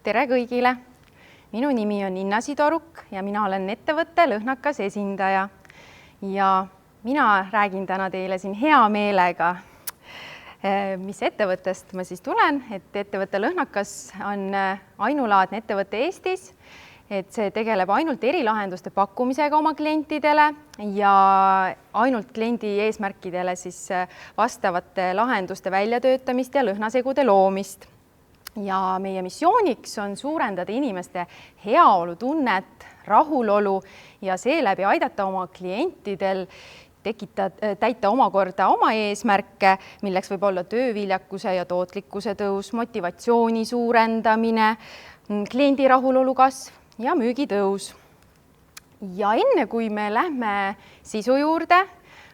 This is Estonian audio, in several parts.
Tere kõigile! Minu nimi on Inna Sidoruk ja mina olen ettevõtte Lõhnakas esindaja. Ja mina räägin täna teile siin hea meelega, mis ettevõttest ma siis tulen. Et ettevõtte Lõhnakas on ainulaadne ettevõtte Eestis. Et see tegeleb ainult erilahenduste pakkumisega oma klientidele ja ainult kliendi eesmärkidele siis vastavate lahenduste väljatöötamist ja lõhnasegude loomist. Ja meie missiooniks on suurendada inimeste heaolutunnet, rahulolu ja seeläbi aidata oma klientidel täita omakorda oma eesmärke, milleks võib olla tööviljakuse ja tootlikkuse tõus, motivatsiooni suurendamine, kliendi rahulolu kasv ja müügitõus. Ja enne kui me lähme sisu juurde,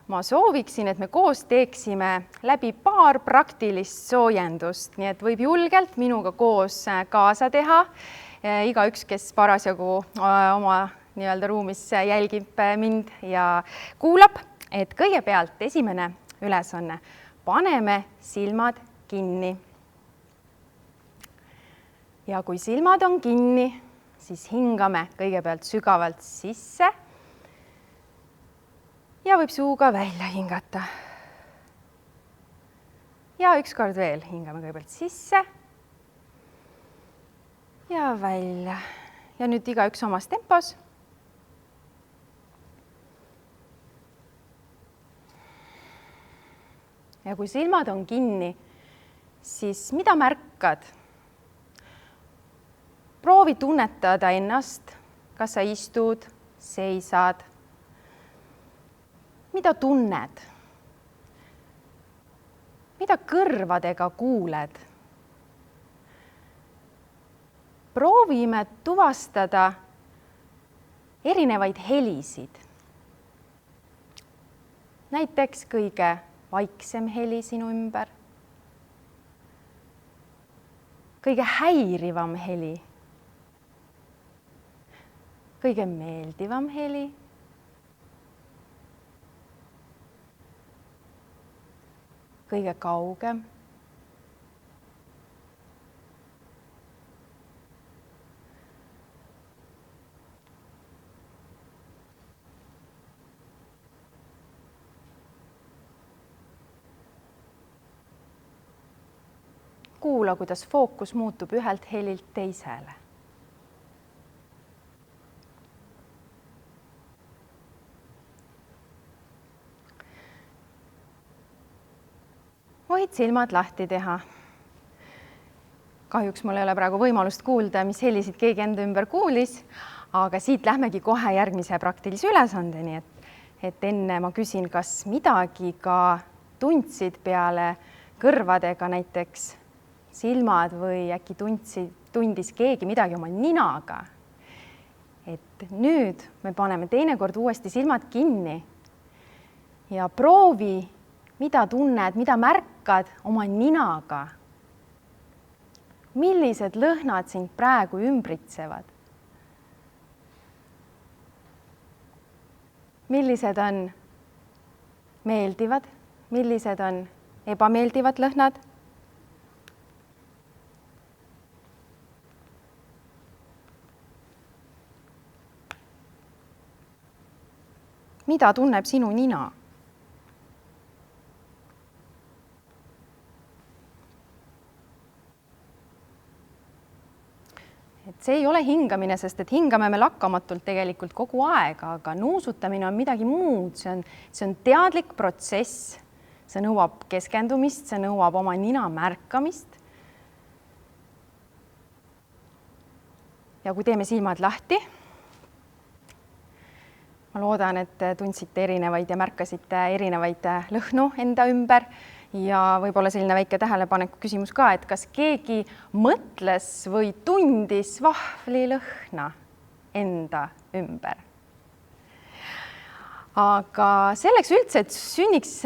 ma sooviksin, et me koos teeksime läbi paar praktilist soojendust, nii et võib julgelt minuga koos kaasa teha. Igaüks, kes parasjagu oma ruumis jälgib mind ja kuulab, et kõigepealt esimene ülesanne. Paneme silmad kinni. Ja kui silmad on kinni, siis hingame kõigepealt sügavalt sisse ja võib suuga välja hingata. Ja ükskord veel hingame kõigepealt sisse ja välja. Ja nüüd igaüks omas tempos. Ja kui silmad on kinni, siis mida märkad? Proovi tunnetada ennast, kas sa istud, seisad. Mida tunned? Mida kõrvadega kuuled? Proovime tuvastada erinevaid helisid. Näiteks kõige vaiksem heli sinu ümber. Kõige häirivam heli. Kõige meeldivam heli. Kõige kaugem. Kuula, kuidas fookus muutub ühelt helilt teisele. Võid silmad lahti teha. Kahjuks mul ei ole praegu võimalust kuulda, mis helisid keegi enda ümber kuulis, aga siit lähmegi kohe järgmise praktilise ülesandeni, et enne ma küsin, kas midagi ka tundsid peale kõrvadega, näiteks silmad või äkki tundis keegi midagi oma ninaga. Et nüüd me paneme teinekord uuesti silmad kinni ja proovi, mida tunned, mida märkad oma ninaga? Millised lõhnad sind praegu ümbritsevad? Millised on meeldivad? Millised on ebameeldivad lõhnad? Mida tunneb sinu nina? See ei ole hingamine, sest et hingame me lakkamatult tegelikult kogu aeg, aga nuusutamine on midagi muud. See on teadlik protsess. See nõuab keskendumist, see nõuab oma nina märkamist. Ja kui teeme silmad lahti, ma loodan, et tundsite erinevaid ja märkasite erinevaid lõhnu enda ümber. Ja võib-olla selline väike tähelepaneku küsimus ka, et kas keegi mõtles või tundis vahvlilõhna enda ümber. Aga selleks üldse, et sünniks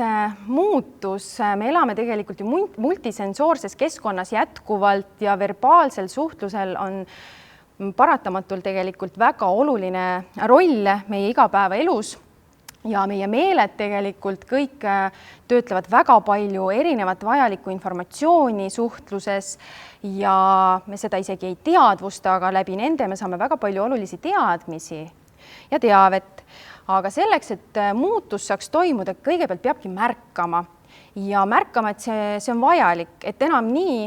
muutus, me elame tegelikult ju multisensoorses keskkonnas jätkuvalt ja verbaalsel suhtlusel on paratamatult tegelikult väga oluline roll meie igapäevaelus. ja meie meeled tegelikult kõik töötlevad väga palju erinevat vajalikku informatsiooni suhtluses ja me seda isegi ei teadvusta, aga läbi nende me saame väga palju olulisi teadmisi ja teavet. Aga selleks, et muutus saaks toimuda, kõigepealt peabki märkama ja märkama, et see on vajalik, et enam nii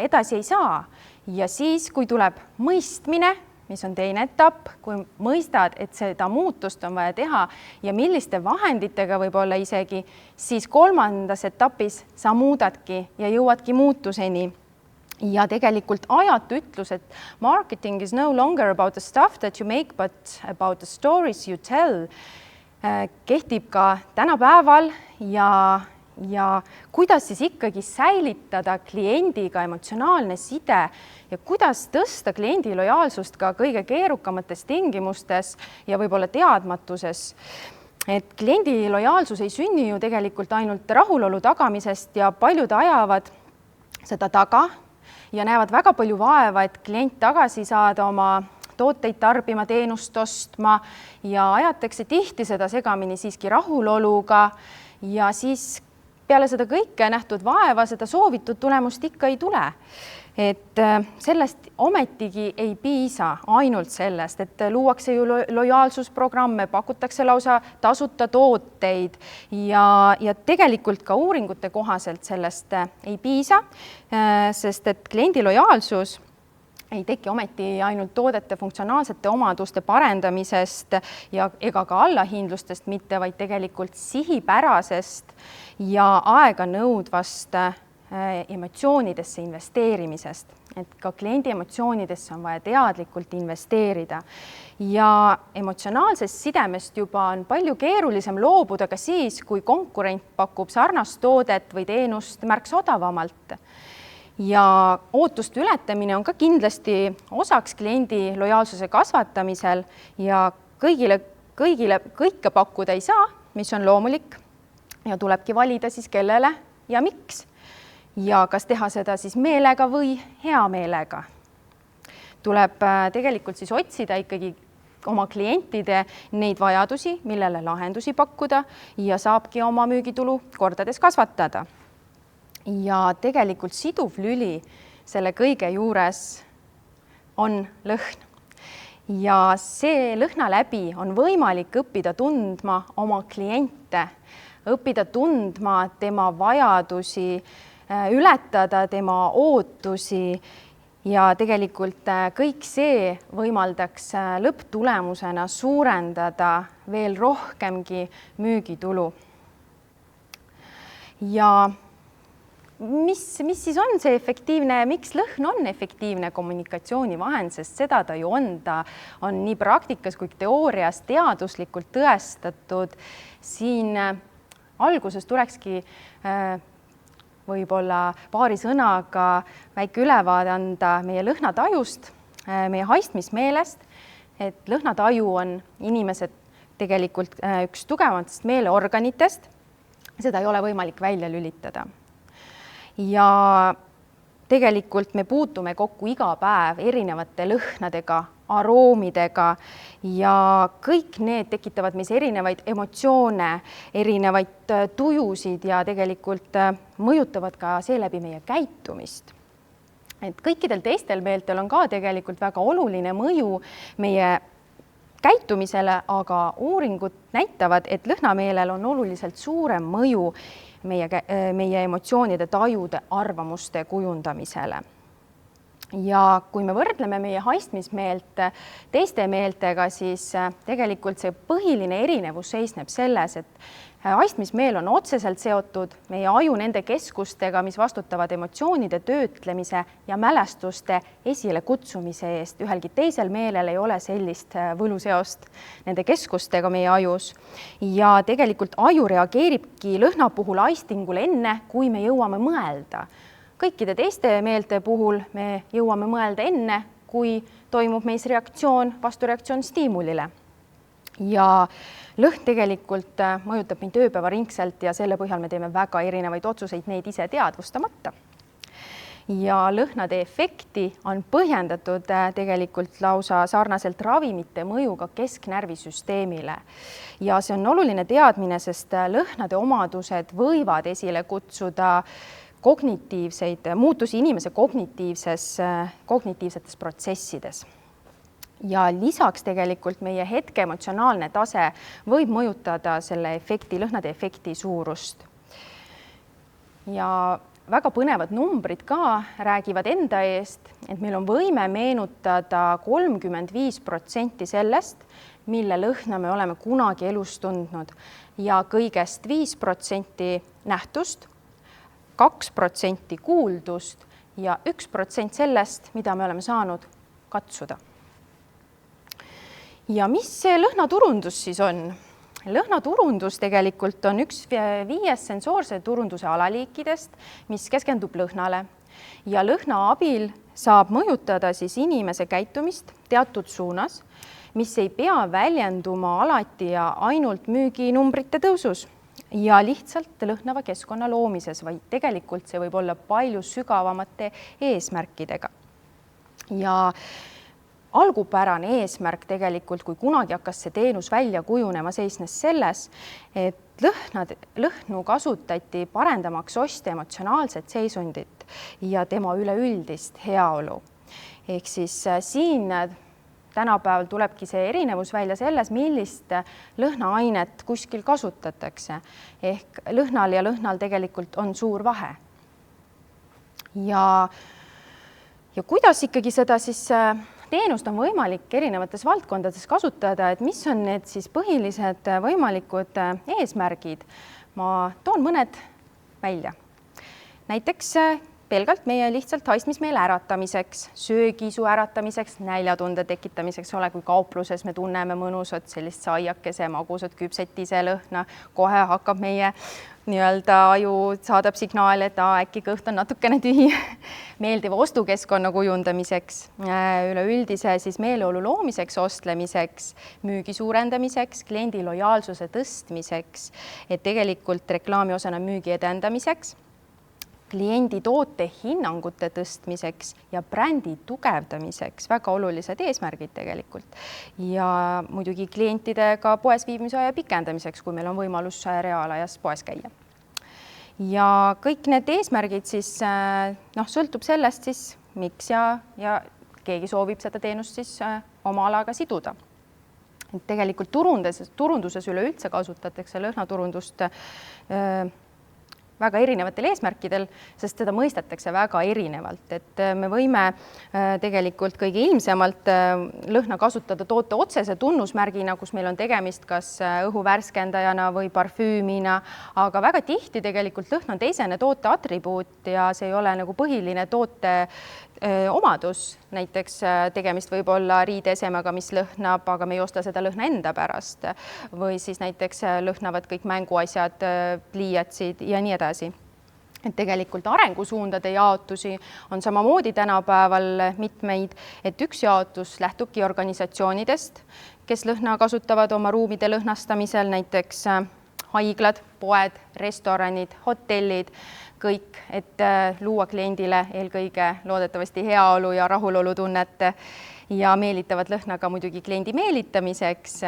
edasi ei saa. Ja siis, kui tuleb mõistmine, mis on teine etapp, kui mõistad, et seda muutust on vaja teha ja milliste vahenditega võib-olla isegi, siis kolmandas etapis sa muudadki ja jõuadki muutuseni. Ja tegelikult ajatu ütlus, et marketing is no longer about the stuff that you make, but about the stories you tell, kehtib ka tänapäeval ja kuidas siis ikkagi säilitada kliendiga emotsionaalne side ja kuidas tõsta kliendi lojaalsust ka kõige keerukamates tingimustes ja võib-olla teadmatuses. Et kliendi lojaalsus ei sünni ju tegelikult ainult rahulolu tagamisest ja paljud ajavad seda taga ja näevad väga palju vaeva, et klient tagasi saada oma tooteid tarbima, teenust ostma ja ajatakse tihti seda segamini siiski rahuloluga ja siis peale seda kõike nähtud vaeva, seda soovitud tulemust ikka ei tule. Et sellest ometigi ei piisa ainult sellest, et luuakse ju lojaalsusprogramme, pakutakse lausa tasuta tooteid ja tegelikult ka uuringute kohaselt sellest ei piisa, sest et kliendi lojaalsus ei teki ometi ainult toodete funktsionaalsete omaduste parendamisest ja ega ka allahindlustest mitte, vaid tegelikult sihipärasest ja aega nõudvast emotsioonidesse investeerimisest, et ka kliendi emotsioonidesse on vaja teadlikult investeerida ja emotsionaalsest sidemest juba on palju keerulisem loobuda ka siis, kui konkurent pakub sarnast toodet või teenust märksa odavamalt. Ja ootuste ületamine on ka kindlasti osaks kliendi lojaalsuse kasvatamisel ja kõigile kõike pakkuda ei saa, mis on loomulik ja tulebki valida siis kellele ja miks. Ja kas teha seda siis meelega või hea meelega. Tuleb tegelikult siis otsida ikkagi oma klientide neid vajadusi, millele lahendusi pakkuda ja saabki oma müügitulu kordades kasvatada. Ja tegelikult siduv lüli selle kõige juures on lõhn. Ja see lõhna läbi on võimalik õppida tundma oma kliente, õppida tundma tema vajadusi, ületada tema ootusi ja tegelikult kõik see võimaldaks lõpptulemusena suurendada veel rohkemgi müügitulu. Ja mis siis on see efektiivne, miks lõhn on efektiivne kommunikatsioonivahend, sest seda ta ju on, ta on nii praktikas kui teoorias teaduslikult tõestatud. Siin alguses tulekski võib-olla paari sõnaga väike ülevaade anda meie lõhnatajust, meie haistmismeelest, et lõhnataju on inimesed tegelikult üks tugevamatest meeleorganitest, seda ei ole võimalik välja lülitada. Ja tegelikult me puutume kokku iga päev erinevate lõhnadega, aroomidega ja kõik need tekitavad meis erinevaid emotsioone, erinevaid tujusid ja tegelikult mõjutavad ka seeläbi meie käitumist. Et kõikidel teistel meeltel on ka tegelikult väga oluline mõju meie käitumisele, aga uuringud näitavad, et lõhnameelel on oluliselt suurem mõju meie emotsioonide, tajude, arvamuste kujundamisele. Ja kui me võrdleme meie haistmismeelt teiste meeltega, siis tegelikult see põhiline erinevus seisneb selles, et haistmismeel on otseselt seotud meie aju nende keskustega, mis vastutavad emotsioonide töötlemise ja mälestuste esile kutsumise eest. Ühelgi teisel meelel ei ole sellist võluseost nende keskustega meie ajus. Ja tegelikult aju reageeribki lõhna puhul aistingule enne, kui me jõuame mõelda. Kõikide teiste meelte puhul me jõuame mõelda enne, kui toimub meis reaktsioon, vastureaktsioon stiimulile. Ja lõhn tegelikult mõjutab meid ööpäevaringselt ja selle põhjal me teeme väga erinevaid otsuseid, neid ise teadvustamata. ja lõhnade efekti on põhjendatud tegelikult lausa sarnaselt ravimite mõjuga kesknärvisüsteemile. Ja see on oluline teadmine, sest lõhnade omadused võivad esile kutsuda kognitiivseid muutusi inimese kognitiivsetes protsessides. Ja lisaks tegelikult meie hetke emotsionaalne tase võib mõjutada selle efekti, lõhnade efekti suurust. Ja väga põnevad numbrid ka räägivad enda eest, et meil on võime meenutada 35% sellest, mille lõhna me oleme kunagi elus tundnud ja kõigest 5% nähtust, 2% kuuldust ja 1% sellest, mida me oleme saanud katsuda. Ja mis see lõhnaturundus siis on? Lõhnaturundus tegelikult on üks 5 sensoorse turunduse alaliikidest, mis keskendub lõhnale ja lõhna abil saab mõjutada siis inimese käitumist teatud suunas, mis ei pea väljenduma alati ja ainult müüginumbrite tõusus ja lihtsalt lõhnava keskkonna loomises, vaid tegelikult see võib olla palju sügavamate eesmärkidega. Ja algupärane eesmärk tegelikult, kui kunagi hakkas see teenus välja kujunema, seisnes selles, et lõhnu kasutati parendamaks ostja emotsionaalset seisundit ja tema üleüldist heaolu. Ehk siis siin tänapäeval tulebki see erinevus välja selles, millist lõhnaainet kuskil kasutatakse. Ehk lõhnal ja lõhnal tegelikult on suur vahe. Ja kuidas ikkagi seda siis teenust on võimalik erinevates valdkondades kasutada, et mis on need siis põhilised võimalikud eesmärgid? Ma toon mõned välja. Näiteks pelgalt meie lihtsalt haistmismeele äratamiseks, söögiisu äratamiseks, näljatunde tekitamiseks, kui kaupluses me tunneme mõnusat sellist saiakese, magusat küpsetise lõhna, kohe hakkab meie aju saadab signaali, et äkki kõht on natukene tühi, meeldiva ostukeskkonna kujundamiseks, üleüldise siis meeleolu loomiseks, ostlemiseks, müügi suurendamiseks, kliendi lojaalsuse tõstmiseks, et tegelikult reklaami osana müügi edendamiseks, kliendi toote hinnangute tõstmiseks ja brändi tugevdamiseks, väga olulised eesmärgid tegelikult. Ja muidugi klientidega poes viibimise aja pikendamiseks, kui meil on võimalus reaalajas poes käia. Ja kõik need eesmärgid siis sõltub sellest siis, miks ja keegi soovib seda teenust siis oma alaga siduda. Et tegelikult turunduses üleüldse kasutatakse lõhnaturundust väga erinevatel eesmärkidel, sest seda mõistetakse väga erinevalt, et me võime tegelikult kõige ilmsemalt lõhna kasutada toote otsese tunnusmärgina, kus meil on tegemist kas õhu värskendajana või parfüümina, aga väga tihti tegelikult lõhn on teisene toote atribuut ja see ei ole nagu põhiline toote omadus, näiteks tegemist võib olla riideesemega, mis lõhnab, aga me ei osta seda lõhna enda pärast või siis näiteks lõhnavad kõik mänguasjad, pliiatsid ja nii edasi. Et tegelikult arengusuundade jaotusi on samamoodi tänapäeval mitmeid, et üks jaotus lähtubki organisatsioonidest, kes lõhna kasutavad oma ruumide lõhnastamisel, näiteks haiglad, poed, restoranid, hotellid, kõik, et luua kliendile eelkõige loodetavasti heaolu ja rahulolutunnet ja meelitavad lõhnaga muidugi kliendi meelitamiseks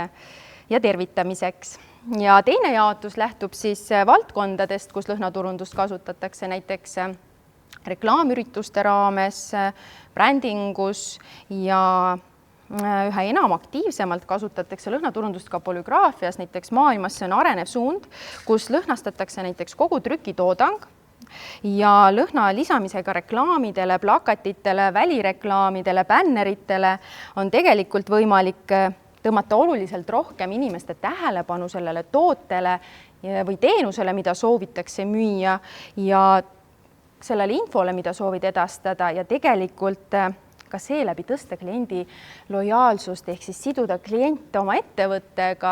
ja tervitamiseks. Ja teine jaotus lähtub siis valdkondadest, kus lõhnaturundust kasutatakse, näiteks reklaamürituste raames, brändingus ja üha enam aktiivsemalt kasutatakse lõhnaturundust ka polügraafias, näiteks maailmas see on arenev suund, kus lõhnastatakse näiteks kogu trükitoodang ja lõhna lisamisega reklaamidele, plakatitele, välireklaamidele, bänneritele on tegelikult võimalik tõmmata oluliselt rohkem inimeste tähelepanu sellele tootele või teenusele, mida soovitakse müüa ja sellele infole, mida soovid edastada ja tegelikult ka seeläbi tõsta kliendi lojaalsust ehk siis siduda kliente oma ettevõttega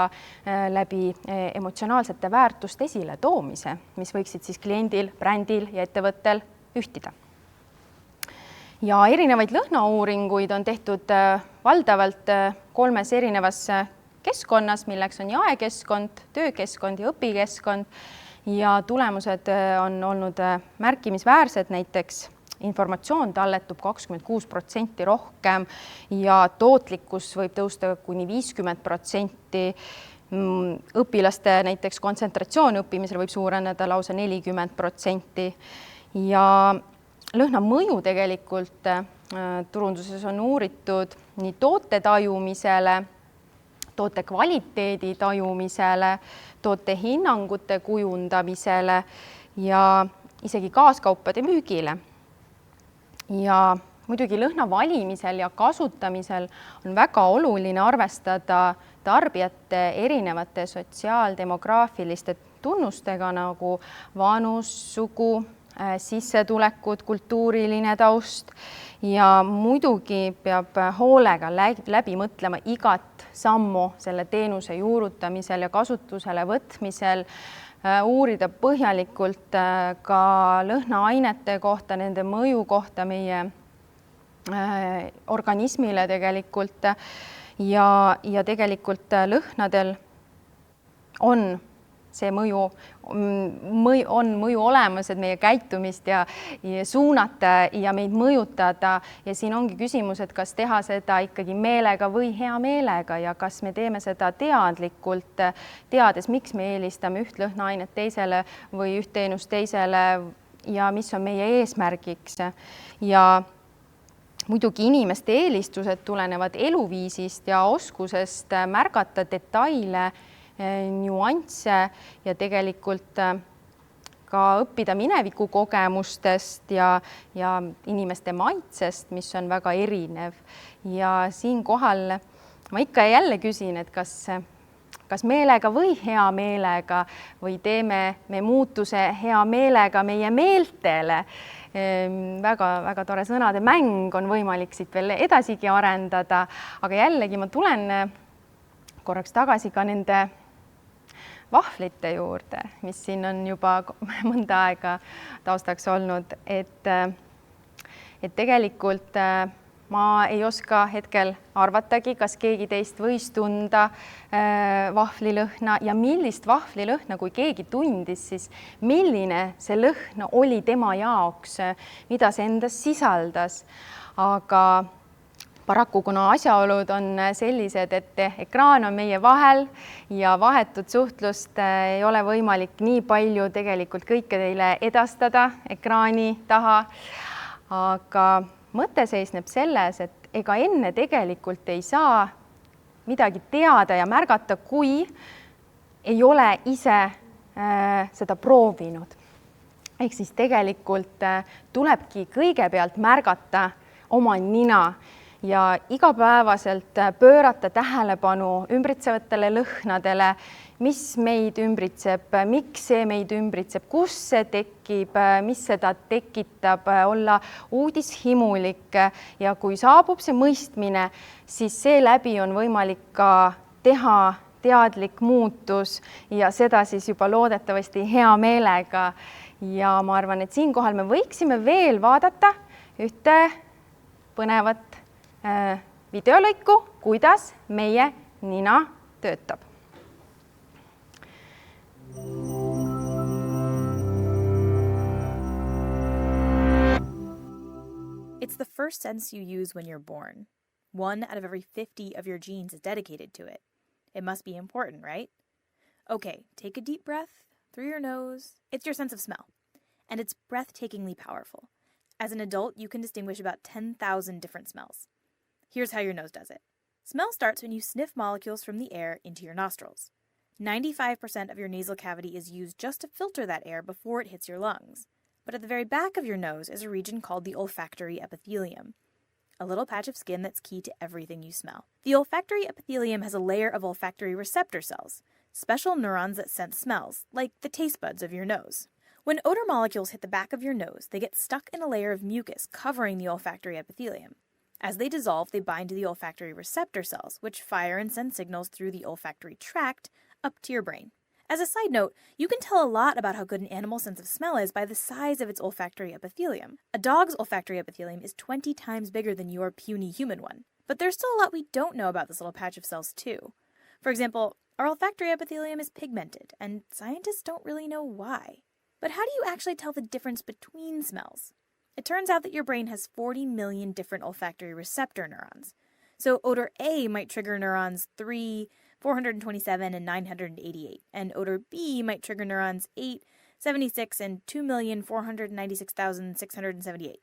läbi emotsionaalsete väärtuste esile toomise, mis võiksid siis kliendil, brändil ja ettevõttel ühtida. Ja erinevaid lõhnauuringuid on tehtud valdavalt 3 erinevas keskkonnas, milleks on jaekeskkond, töökeskkond ja õpikeskkond ja tulemused on olnud märkimisväärsed, näiteks informatsioon talletub 26% rohkem ja tootlikkus võib tõusta kuni 50%. Õpilaste näiteks kontsentratsioon õppimisel võib suureneda lausa 40%. Ja lõhna mõju tegelikult turunduses on uuritud nii toote tajumisele, toote kvaliteedi tajumisele, toote hinnangute kujundamisele ja isegi kaaskaupade müügile. Ja muidugi lõhna valimisel ja kasutamisel on väga oluline arvestada tarbijate erinevate sotsiaaldemograafiliste tunnustega nagu vanus, sugu, sissetulekud, kultuuriline taust ja muidugi peab hoolega läbi mõtlema igat sammu selle teenuse juurutamisel ja kasutusele võtmisel, uurida põhjalikult ka lõhnaainete kohta, nende mõju kohta meie organismile tegelikult ja tegelikult lõhnadel on see mõju olemas, et meie käitumist ja suunata ja meid mõjutada ja siin ongi küsimus, et kas teha seda ikkagi meelega või hea meelega ja kas me teeme seda teadlikult, teades, miks me eelistame üht lõhnaainet teisele või üht teenust teisele ja mis on meie eesmärgiks. Ja muidugi inimeste eelistused tulenevad eluviisist ja oskusest märgata detaile, nüansse ja tegelikult ka õppida mineviku kogemustest ja inimeste maitsest, mis on väga erinev. Ja siinkohal ma ikka ja jälle küsin, et kas meelega või hea meelega või teeme me muutuse hea meelega meie meeltele. Väga tore sõnade mäng on võimalik siit veel edasigi arendada, aga jällegi ma tulen korraks tagasi ka nende vahvlite juurde, mis siin on juba mõnda aega taustaks olnud, et tegelikult ma ei oska hetkel arvatagi, kas keegi teist võis tunda vahvlilõhna ja millist vahvlilõhna, kui keegi tundis, siis milline see lõhn oli tema jaoks, mida see endas sisaldas, aga paraku, kuna asjaolud on sellised, et ekraan on meie vahel ja vahetut suhtlust ei ole võimalik nii palju tegelikult kõike teile edastada ekraani taha, aga mõte seisneb selles, et ega enne tegelikult ei saa midagi teada ja märgata, kui ei ole ise seda proovinud. Ehk siis tegelikult tulebki kõigepealt märgata oma nina ja igapäevaselt pöörata tähelepanu ümbritsevatele lõhnadele, mis meid ümbritseb, miks see meid ümbritseb, kus see tekib, mis seda tekitab, olla uudishimulik ja kui saabub see mõistmine, siis seeläbi on võimalik ka teha teadlik muutus ja seda siis juba loodetavasti hea meelega. Ja ma arvan, et siinkohal me võiksime veel vaadata ühte põnevat videolõiku, kuidas meie nina töötab. It's the first sense you use when you're born. 1 out of every 50 of your genes is dedicated to it. It must be important, right? Okay, take a deep breath through your nose. It's your sense of smell, and it's breathtakingly powerful. As an adult, you can distinguish about 10,000 different smells. Here's how your nose does it. Smell starts when you sniff molecules from the air into your nostrils. 95% of your nasal cavity is used just to filter that air before it hits your lungs. But at the very back of your nose is a region called the olfactory epithelium, a little patch of skin that's key to everything you smell. The olfactory epithelium has a layer of olfactory receptor cells, special neurons that sense smells, like the taste buds of your nose. When odor molecules hit the back of your nose, they get stuck in a layer of mucus covering the olfactory epithelium. As they dissolve, they bind to the olfactory receptor cells, which fire and send signals through the olfactory tract up to your brain. As a side note, you can tell a lot about how good an animal's sense of smell is by the size of its olfactory epithelium. A dog's olfactory epithelium is 20 times bigger than your puny human one. But there's still a lot we don't know about this little patch of cells, too. For example, our olfactory epithelium is pigmented, and scientists don't really know why. But how do you actually tell the difference between smells? It turns out that your brain has 40 million different olfactory receptor neurons. So odor A might trigger neurons 3, 427, and 988, and odor B might trigger neurons 8, 76, and 2,496,678.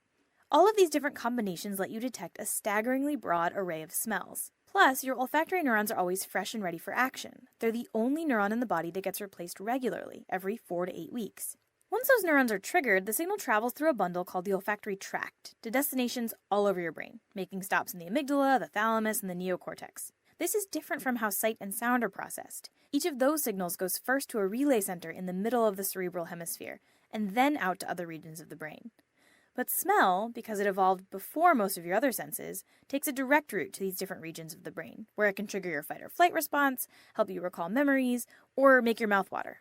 All of these different combinations let you detect a staggeringly broad array of smells. Plus, your olfactory neurons are always fresh and ready for action. They're the only neuron in the body that gets replaced regularly, every 4 to 8 weeks. Once those neurons are triggered, the signal travels through a bundle called the olfactory tract to destinations all over your brain, making stops in the amygdala, the thalamus, and the neocortex. This is different from how sight and sound are processed. Each of those signals goes first to a relay center in the middle of the cerebral hemisphere, and then out to other regions of the brain. But smell, because it evolved before most of your other senses, takes a direct route to these different regions of the brain, where it can trigger your fight or flight response, help you recall memories, or make your mouth water.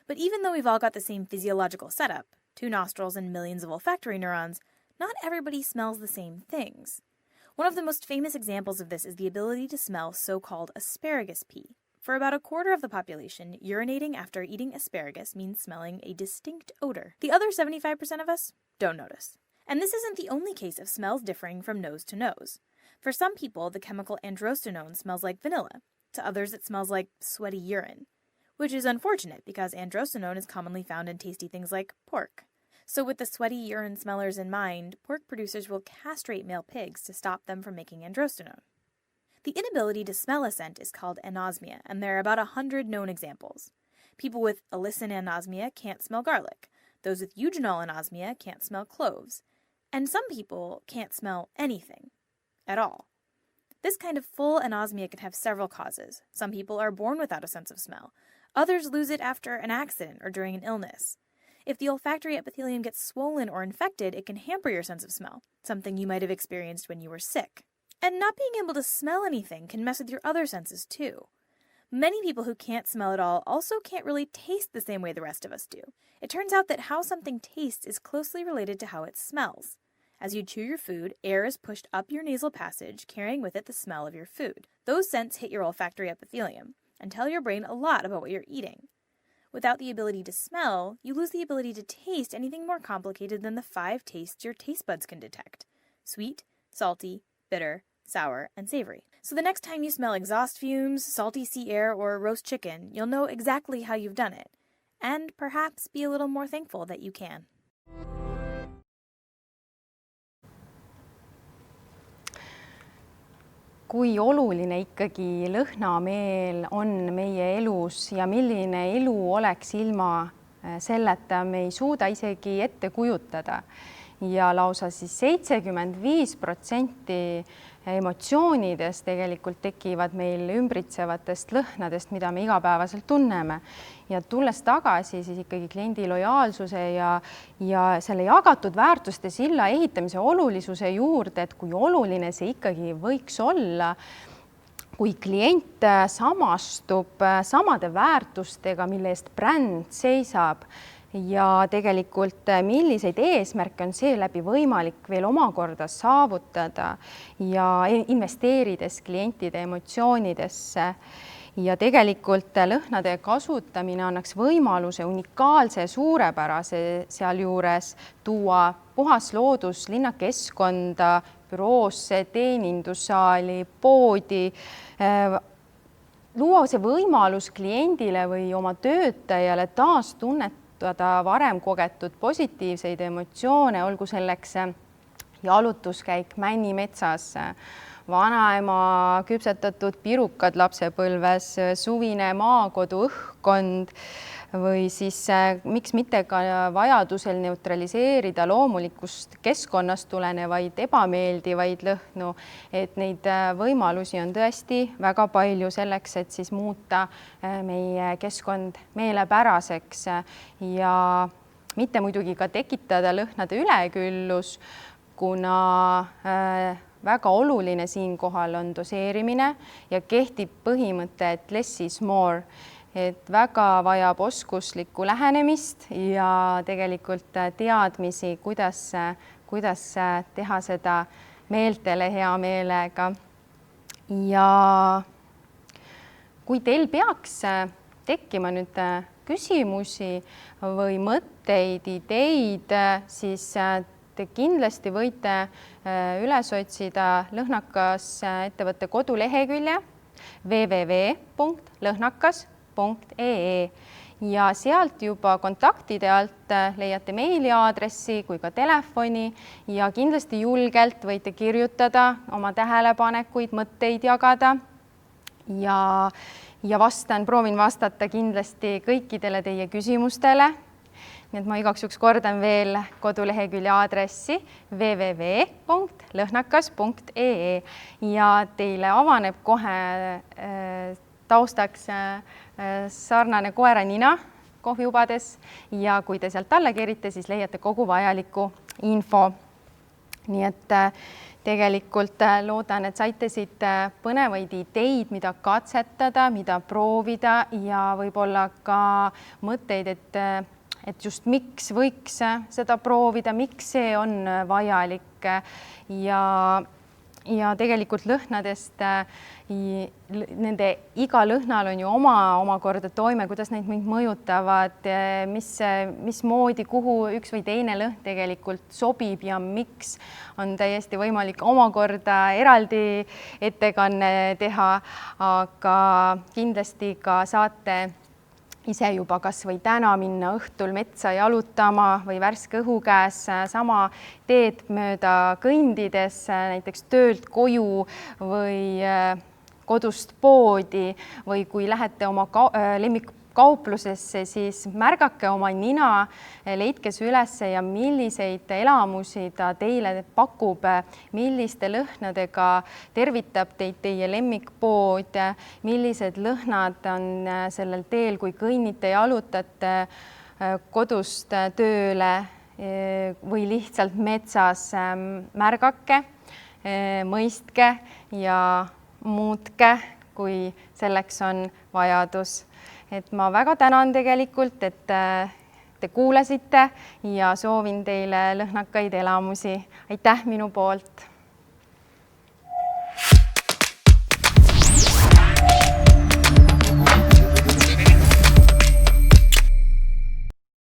But even though we've all got the same physiological setup, 2 nostrils and millions of olfactory neurons, not everybody smells the same things. One of the most famous examples of this is the ability to smell so-called asparagus pea. For about a quarter of the population, urinating after eating asparagus means smelling a distinct odor. The other 75% of us don't notice. And this isn't the only case of smells differing from nose to nose. For some people, the chemical androstenone smells like vanilla. To others, it smells like sweaty urine, which is unfortunate because androstenone is commonly found in tasty things like pork. So with the sweaty urine smellers in mind, pork producers will castrate male pigs to stop them from making androstenone. The inability to smell a scent is called anosmia, and there are about 100 known examples. People with alicin anosmia can't smell garlic. Those with eugenol anosmia can't smell cloves. And some people can't smell anything at all. This kind of full anosmia can have several causes. Some people are born without a sense of smell. Others lose it after an accident or during an illness. If the olfactory epithelium gets swollen or infected, it can hamper your sense of smell, something you might have experienced when you were sick. And not being able to smell anything can mess with your other senses too. Many people who can't smell at all also can't really taste the same way the rest of us do. It turns out that how something tastes is closely related to how it smells. As you chew your food, air is pushed up your nasal passage, carrying with it the smell of your food. Those scents hit your olfactory epithelium and tell your brain a lot about what you're eating. Without the ability to smell, you lose the ability to taste anything more complicated than the 5 tastes your taste buds can detect: sweet, salty, bitter, sour, and savory. So the next time you smell exhaust fumes, salty sea air, or roast chicken, you'll know exactly how you've done it, and perhaps be a little more thankful that you can. Kui oluline ikkagi lõhnameel on meie elus ja milline elu oleks ilma selleta, me ei suuda isegi ette kujutada. Ja lausa siis 75% emotsioonidest tegelikult tekivad meil ümbritsevatest lõhnadest, mida me igapäevaselt tunneme. Ja tulles tagasi siis ikkagi kliendi lojaalsuse ja selle jagatud väärtuste silla ehitamise olulisuse juurde, et kui oluline see ikkagi võiks olla, kui klient samastub samade väärtustega, mille eest bränd seisab, ja tegelikult milliseid eesmärke on seeläbi võimalik veel omakorda saavutada ja investeerides klientide emotsioonidesse. Ja tegelikult lõhnade kasutamine annaks võimaluse unikaalse, suurepärase sealjuures tuua puhas loodus linnakeskkonda, büroosse, teenindussaali, poodi, luua see võimalus kliendile või oma töötajale taastunnetada varem kogetud positiivseid emotsioone, olgu selleks jalutuskäik Männimetsas, vanaema küpsetatud pirukad lapsepõlves, suvine maakodu õhkkond või siis miks mitte ka vajadusel neutraliseerida loomulikust keskkonnast tulenevaid ebameeldivaid lõhnu, et neid võimalusi on tõesti väga palju selleks, et siis muuta meie keskkond meelepäraseks ja mitte muidugi ka tekitada lõhnade üleküllus, kuna väga oluline siinkohal on doseerimine ja kehtib põhimõte, et less is more. Et väga vajab oskuslikku lähenemist ja tegelikult teadmisi, kuidas teha seda meeltele hea meelega. Ja kui teil peaks tekkima nüüd küsimusi või mõtteid, ideid, siis te kindlasti võite üles otsida Lõhnakas ettevõtte kodulehekülje www.lõhnakas.ee ja sealt juba kontaktide alt leiate meiliaadressi kui ka telefoni ja kindlasti julgelt võite kirjutada oma tähelepanekuid, mõtteid jagada ja proovin vastata kindlasti kõikidele teie küsimustele. Nii et ma igaks juhuks kordan veel kodulehekülje aadressi www.lõhnakas.ee ja teile avaneb kohe taustaks sarnane koeranina kohviubades ja kui te sealt alla kerite, siis leiate kogu vajaliku info. Nii et tegelikult loodan, et saite siit põnevaid ideid, mida katsetada, mida proovida ja võib-olla ka mõtteid, et just miks võiks seda proovida, miks see on vajalik ja tegelikult lõhnadest, nende iga lõhnal on ju omakorda toime, kuidas neid mind mõjutavad, mismoodi, kuhu üks või teine lõhn tegelikult sobib ja miks on täiesti võimalik omakorda eraldi ettekanne teha, aga kindlasti ka saate ise juba kas või täna minna õhtul metsa jalutama või värske õhu käes sama teed mööda kõndides, näiteks töölt koju või kodust poodi või kui lähete oma lemmikkauplusesse, siis märgake oma nina, leidke see üles ja milliseid elamusi ta teile pakub, milliste lõhnadega tervitab teid teie lemmikpood, millised lõhnad on sellel teel, kui kõnnite, jalutate kodust tööle või lihtsalt metsas. Märgake, mõistke ja muutke, kui selleks on vajadus. Et ma väga tänan tegelikult, et te kuulasite ja soovin teile lõhnakaid elamusi. Aitäh minu poolt!